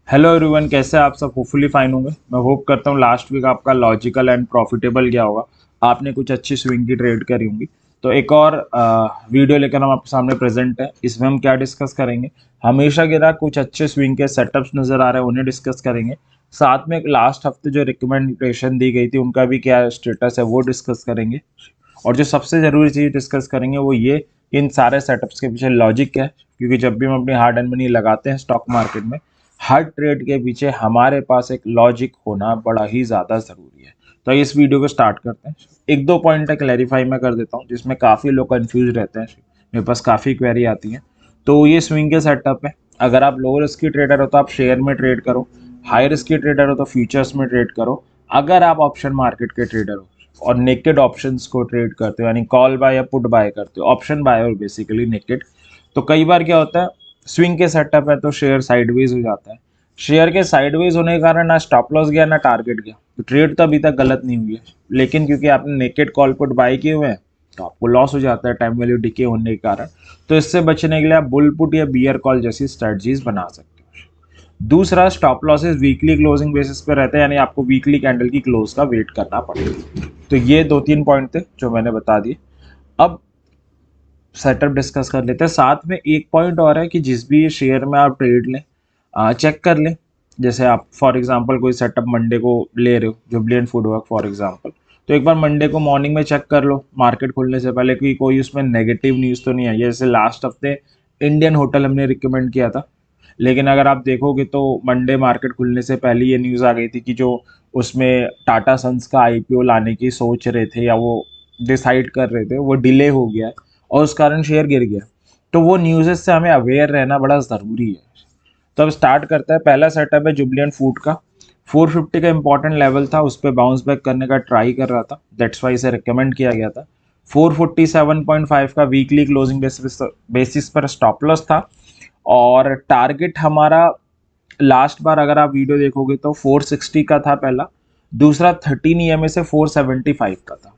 Hello everyone, कैसे आप सब? होपफुली फाइन होंगे। मैं होप करता हूँ लास्ट वीक आपका लॉजिकल एंड प्रॉफिटेबल गया होगा। आपने कुछ अच्छी स्विंग की ट्रेड करी होंगी। तो एक और वीडियो लेकर हम आपके सामने प्रेजेंट है। इसमें हम क्या डिस्कस करेंगे? हमेशा गिरा कुछ अच्छे स्विंग के सेटअप्स नज़र आ रहे हैं, उन्हें डिस्कस करेंगे। साथ में लास्ट हफ्ते जो रिकमेंडेशन दी गई थी उनका भी क्या स्टेटस है वो डिस्कस करेंगे। और जो सबसे ज़रूरी चीज़ डिस्कस करेंगे वो ये, इन सारे सेटअप्स के पीछे लॉजिक क्या है। क्योंकि जब भी हम अपनी हार्ड एंड मनी लगाते हैं स्टॉक मार्केट में, हर ट्रेड के पीछे हमारे पास एक लॉजिक होना बड़ा ही ज़्यादा ज़रूरी है। तो इस वीडियो को स्टार्ट करते हैं। एक दो पॉइंट क्लैरिफाई मैं कर देता हूँ जिसमें काफ़ी लोग कंफ्यूज रहते हैं। मेरे पास काफ़ी क्वेरी आती हैं। तो ये स्विंग के सेटअप है। अगर आप लो रिस्क की ट्रेडर हो तो आप शेयर में ट्रेड करो। हाई रिस्क की ट्रेडर हो तो फ्यूचर्स में ट्रेड करो। अगर आप ऑप्शन मार्केट के ट्रेडर हो और नेकेड ऑप्शंस को ट्रेड करते हो, यानी कॉल बाय या पुट बाय करते हो, ऑप्शन बाय और बेसिकली नेकेड, तो कई बार क्या होता है, स्विंग के सेटअप है तो शेयर साइडवेज हो जाता है। शेयर के साइडवेज होने के कारण ना स्टॉप लॉस गया ना टारगेट गया, तो ट्रेड तो अभी तक गलत नहीं हुई है। लेकिन क्योंकि आपने नेकेड कॉल पुट बाय किए हुए हैं तो आपको लॉस हो जाता है टाइम वैल्यू डिके होने के कारण। तो इससे बचने के लिए आप बुल पुट या बियर कॉल जैसी स्ट्रेटजीज बना सकते हो। दूसरा, stop losses weekly closing basis पे रहते हैं, यानी आपको वीकली कैंडल की क्लोज का वेट करना पड़ेगा। तो ये दो तीन पॉइंट थे जो मैंने बता दिए। अब सेटअप डिस्कस कर लेते हैं। साथ में एक पॉइंट और है कि जिस भी शेयर में आप ट्रेड लें, चेक कर लें। जैसे आप फॉर एग्जांपल कोई सेटअप मंडे को ले रहे हो, जुबलिएंट फूडवर्क फॉर एग्जांपल, तो एक बार मंडे को मॉर्निंग में चेक कर लो मार्केट खुलने से पहले कि कोई उसमें नेगेटिव न्यूज़ तो नहीं आई है। जैसे लास्ट हफ्ते इंडियन होटल हमने रिकमेंड किया था, लेकिन अगर आप देखोगे तो मंडे मार्केट खुलने से पहले ये न्यूज़ आ गई थी कि जो उसमें टाटा सन्स का आईपीओ लाने की सोच रहे थे या वो डिसाइड कर रहे थे वो डिले हो गया है और उस कारण शेयर गिर गया। तो वो न्यूज़ से हमें अवेयर रहना बड़ा ज़रूरी है। तो अब स्टार्ट करता है। पहला सेटअप है जुबलिएंट फूड का। 450 का इंपॉर्टेंट लेवल था, उस पर बाउंस बैक करने का ट्राई कर रहा था, दैट्स वाई इसे रिकमेंड किया गया था। 447.5 का वीकली क्लोजिंग बेसिस पर स्टॉप लॉस था। और टारगेट हमारा लास्ट बार अगर आप वीडियो देखोगे तो 460 का था पहला। दूसरा 13 ईएमए से 475 का था।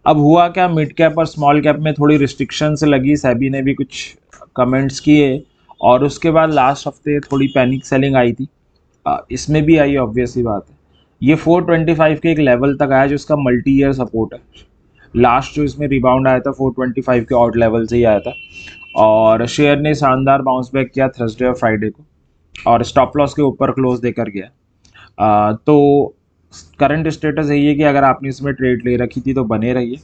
अब हुआ क्या, मिड कैप और स्मॉल कैप में थोड़ी रिस्ट्रिक्शंस लगी, सेबी ने भी कुछ कमेंट्स किए और उसके बाद लास्ट हफ्ते थोड़ी पैनिक सेलिंग आई थी। इसमें भी आई, ऑब्वियस ही बात है। ये 425 के एक लेवल तक आया जो इसका मल्टी ईयर सपोर्ट है। लास्ट जो इसमें रिबाउंड आया था 425 के आउट लेवल से ही आया था और शेयर ने शानदार बाउंस बैक किया थर्सडे और फ्राइडे को और स्टॉप लॉस के ऊपर क्लोज देकर गया। तो करंट स्टेटस यही है कि अगर आपने इसमें ट्रेड ले रखी थी तो बने रहिए।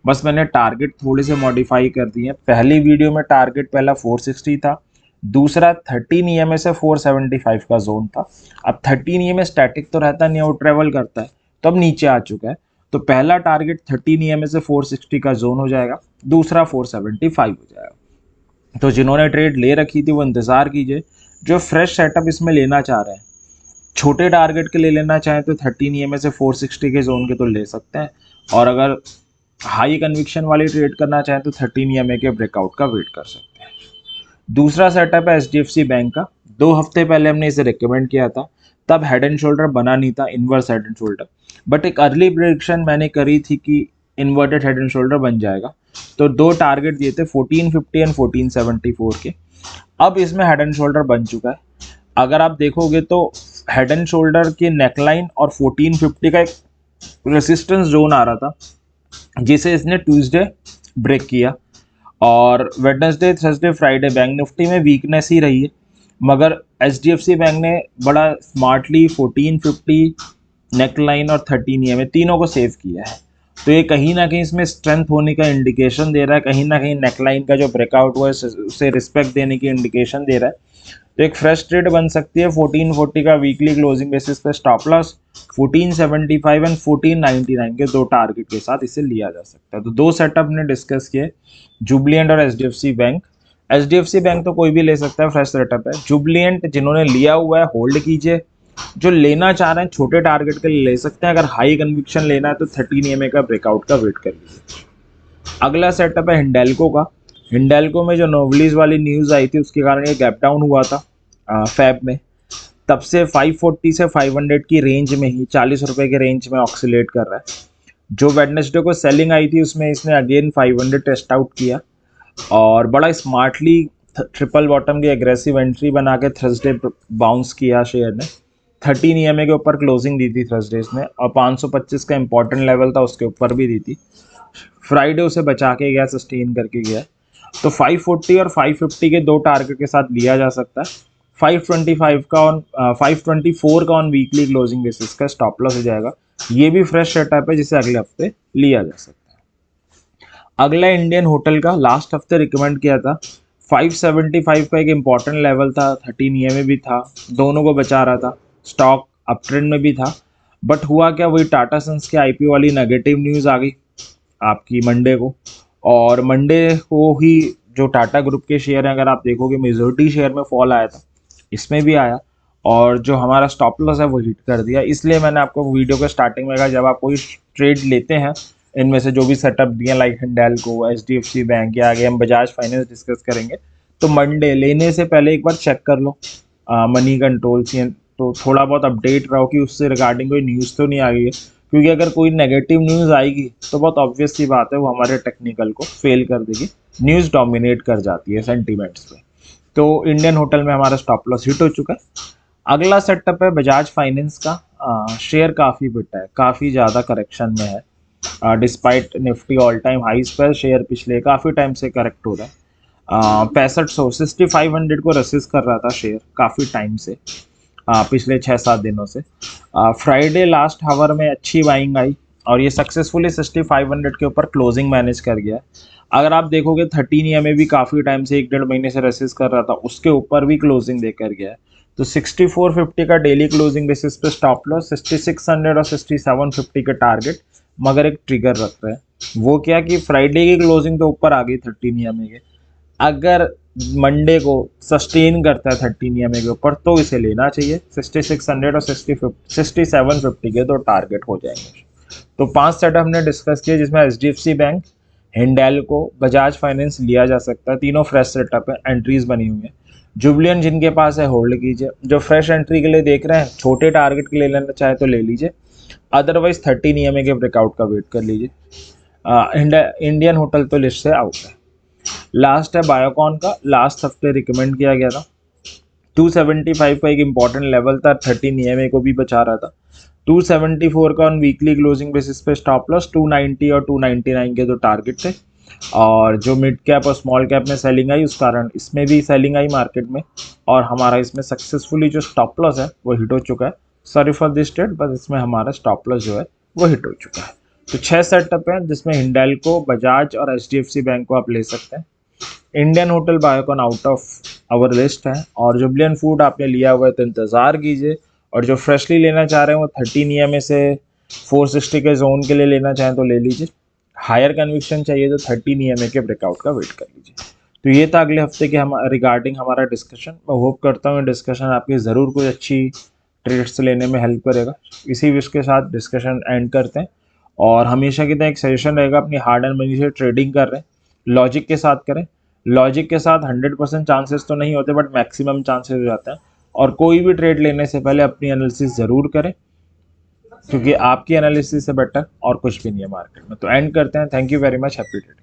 बस मैंने टारगेट थोड़े से मॉडिफाई कर दिए। पहली वीडियो में टारगेट पहला 460 था, दूसरा 13 ईएमए से 475 का जोन था। अब 13 ईएमए स्टैटिक तो रहता नहीं है, वो ट्रेवल करता है, तो अब नीचे आ चुका है। तो पहला टारगेट 13 ईएमए से 460 का जोन हो जाएगा, दूसरा 475 हो जाएगा। तो जिन्होंने ट्रेड ले रखी थी वो इंतज़ार कीजिए। जो फ्रेश सेटअप इसमें लेना चाह रहे हैं, छोटे टारगेट के ले लेना चाहें तो 13 ईएमए से 460 के जोन के तो ले सकते हैं, और अगर हाई कन्विक्शन वाली ट्रेड करना चाहें तो 13 ईएमए के ब्रेकआउट का वेट कर सकते हैं। दूसरा सेटअप है एचडीएफसी बैंक का। 2 हफ्ते पहले हमने इसे रिकमेंड किया था, तब हेड एंड शोल्डर बना नहीं था, inverse head and shoulder, but एक अर्ली प्रेडिक्शन मैंने करी थी कि इन्वर्टेड हेड एंड शोल्डर बन जाएगा। तो दो टारगेट दिए थे 1450 एंड 1474 के। अब इसमें हेड एंड शोल्डर बन चुका है। अगर आप देखोगे तो हेड एंड शोल्डर के नेकलाइन और 1450 का एक रेसिस्टेंस जोन आ रहा था जिसे इसने ट्यूसडे ब्रेक किया। और Wednesday Thursday Friday bank Nifty में वीकनेस ही रही है, मगर एचडीएफसी बैंक ने बड़ा स्मार्टली 1450 नेकलाइन और 13 ईएमए तीनों को सेव किया है। तो ये कहीं ना कहीं इसमें स्ट्रेंथ होने का इंडिकेशन दे रहा है, कहीं ना कहीं नेकलाइन का जो ब्रेकआउट हुआ है उसे रिस्पेक्ट देने की इंडिकेशन दे रहा है। तो एक फ्रेश ट्रेड बन सकती है। 1440 का वीकली क्लोजिंग बेसिस पे स्टॉप लॉस, 1475 एंड 1499 के दो टारगेट के साथ इसे लिया जा सकता है। तो दो सेटअप ने डिस्कस किए, जुबलिएंट और एचडीएफसी बैंक। एचडीएफसी बैंक तो कोई भी ले सकता है, फ्रेश सेटअप है। जुबलिएंट जिन्होंने लिया हुआ है होल्ड कीजिए, जो लेना चाह रहे हैं छोटे टारगेट के लिए ले सकते हैं। अगर हाई कन्विक्शन लेना है तो 13 ईएमए का ब्रेकआउट का वेट कर लीजिए। अगला सेटअप है हिंडेल्को का। हिंडेल्को में जो नोवलीज वाली न्यूज़ आई थी उसके कारण ये गैप डाउन हुआ था फैब में, तब से 540 से 500 की रेंज में ही 40 रुपए के रेंज में ऑक्सीलेट कर रहा है। जो वेडनेसडे को सेलिंग आई थी उसमें इसने अगेन 500 टेस्ट आउट किया और बड़ा स्मार्टली ट्रिपल बॉटम की एग्रेसिव एंट्री बना के थर्सडे बाउंस किया शेयर ने, 13 EMA के ऊपर क्लोजिंग दी थी थर्सडे ने, और 525 का इंपॉर्टेंट लेवल था उसके ऊपर भी दी थी। फ्राइडे उसे बचा के गया, सस्टेन करके गया। तो 540 और 550 के दो टारगेट के साथ लिया जा सकता है। 525 का ऑन 524 का ऑन वीकली क्लोजिंग बेसिस का स्टॉप लॉस हो जाएगा। ये भी फ्रेश सेटअप है जिसे अगले हफ्ते लिया जा सकता है। अगला इंडियन होटल का लास्ट हफ्ते रिकमेंड किया था, 575 का एक इंपॉर्टेंट लेवल था, 13 EMA भी था, दोनों को बचा रहा था, स्टॉक अप ट्रेंड में भी था। बट हुआ क्या, वही टाटा सन्स के IPO वाली नेगेटिव न्यूज़ आ गई आपकी मंडे को, और मंडे को ही जो टाटा ग्रुप के शेयर हैं, अगर आप देखोगे मेजोरिटी शेयर में फॉल आया था, इसमें भी आया, और जो हमारा स्टॉप लॉस है वो हिट कर दिया। इसलिए मैंने आपको वीडियो के स्टार्टिंग में कहा, जब आप कोई ट्रेड लेते हैं, इनमें से जो भी सेटअप दिए लाइक हिंडाल्को, HDFC बैंक, या आगे हम बजाज फाइनेंस डिस्कस करेंगे, तो मंडे लेने से पहले एक बार चेक कर लो मनी कंट्रोल से, तो थोड़ा बहुत अपडेट रहो कि उससे रिगार्डिंग कोई न्यूज़ तो नहीं आ गई है, क्योंकि अगर कोई नेगेटिव न्यूज़ आएगी तो बहुत ऑब्वियस सी बात है वो हमारे टेक्निकल को फेल कर देगी। न्यूज़ डोमिनेट कर जाती है सेंटीमेंट्स पे। तो इंडियन होटल में हमारा स्टॉप लॉस हिट हो चुका है। अगला सेटअप है बजाज फाइनेंस का। शेयर काफ़ी बिटा है, काफ़ी ज़्यादा करेक्शन में है। डिस्पाइट निफ्टी ऑल टाइम हाइस पर शेयर पिछले काफ़ी टाइम से करेक्ट हो रहा है। 6500 6500 को रेसिस्ट कर रहा था शेयर काफ़ी टाइम से, पिछले 6-7 दिनों से। फ्राइडे लास्ट हावर में अच्छी बाइंग आई और ये सक्सेसफुली 6500 के ऊपर क्लोजिंग मैनेज कर गया। अगर आप देखोगे 13 EMA भी काफ़ी टाइम से 1-1.5 महीने से रेसिस्ट कर रहा था, उसके ऊपर भी क्लोजिंग देकर गया है। तो 6450 का डेली क्लोजिंग बेसिस पे स्टॉप लॉस, 6600 और 6750 के टारगेट, मगर एक ट्रिगर रख रहे हैं। वो क्या कि फ्राइडे की क्लोजिंग तो ऊपर आ गई 13 EMA के, अगर मंडे को सस्टेन करता है 13 EMA के ऊपर तो इसे लेना चाहिए। 6600 और 6750 के तो टारगेट हो जाएंगे। तो 5 सेट हमने डिस्कस किए, जिसमें HDFC bank, Hindalco, Bajaj finance लिया जा सकता है। तीनों फ्रेश सेटअप है, एंट्रीज बनी हुई है। जुबलियन जिनके पास है होल्ड कीजिए, जो फ्रेश एंट्री के लिए देख रहे हैं, छोटे टारगेट के लिए लेना चाहे तो ले लीजिए, अदरवाइज 13 EMA के ब्रेकआउट का वेट कर लीजिए। इंडियन होटल तो लिस्ट से आउट है। लास्ट है बायोकॉन का, लास्ट हफ्ते रिकमेंड किया गया था। 275 का एक इंपॉर्टेंट लेवल था, 13 EMA को भी बचा रहा था। 274 का ऑन वीकली क्लोजिंग बेसिस पे स्टॉप लॉस, 290 और 299 के दो टारगेट थे। और जो मिड कैप और स्मॉल कैप में सेलिंग आई, उस कारण इसमें भी सेलिंग आई मार्केट में, और हमारा इसमें सक्सेसफुली जो स्टॉप लॉस है वो हिट हो चुका है। सॉरी फॉर दिस ट्रेड, बस इसमें हमारा स्टॉप लॉस जो है वो हिट हो चुका है। तो 6 सेटअप है, जिसमें हिंडाल्को, बजाज और HDFC बैंक को आप ले सकते हैं। Indian hotel, Biocon out of our list है, और जुबलियन फूड आपने लिया हुआ है तो इंतज़ार कीजिए, और जो फ्रेशली लेना चाह रहे हैं वो 13 EMA से 460 के जोन के लिए लेना चाहें तो ले लीजिए। हायर कन्विक्शन चाहिए तो 13 EMA के ब्रेकआउट का वेट कर लीजिए। तो ये था अगले हफ्ते के हम रिगार्डिंग हमारा डिस्कशन। मैं होप करता हूँ डिस्कशन आपकी ज़रूर कोई अच्छी ट्रेड्स लेने में हेल्प करेगा। इसी विश के साथ डिस्कशन एंड करते हैं, और हमेशा की तरह एक सजेशन रहेगा, अपनी हार्ड एंड मनी से ट्रेडिंग कर रहे हैं लॉजिक के साथ करें। लॉजिक के साथ 100% चांसेस तो नहीं होते, बट मैक्सिमम चांसेस हो जाते हैं। और कोई भी ट्रेड लेने से पहले अपनी एनालिसिस ज़रूर करें, क्योंकि आपकी एनालिसिस से बेटर और कुछ भी नहीं है मार्केट में। तो एंड करते हैं। Thank you very much, happy trading.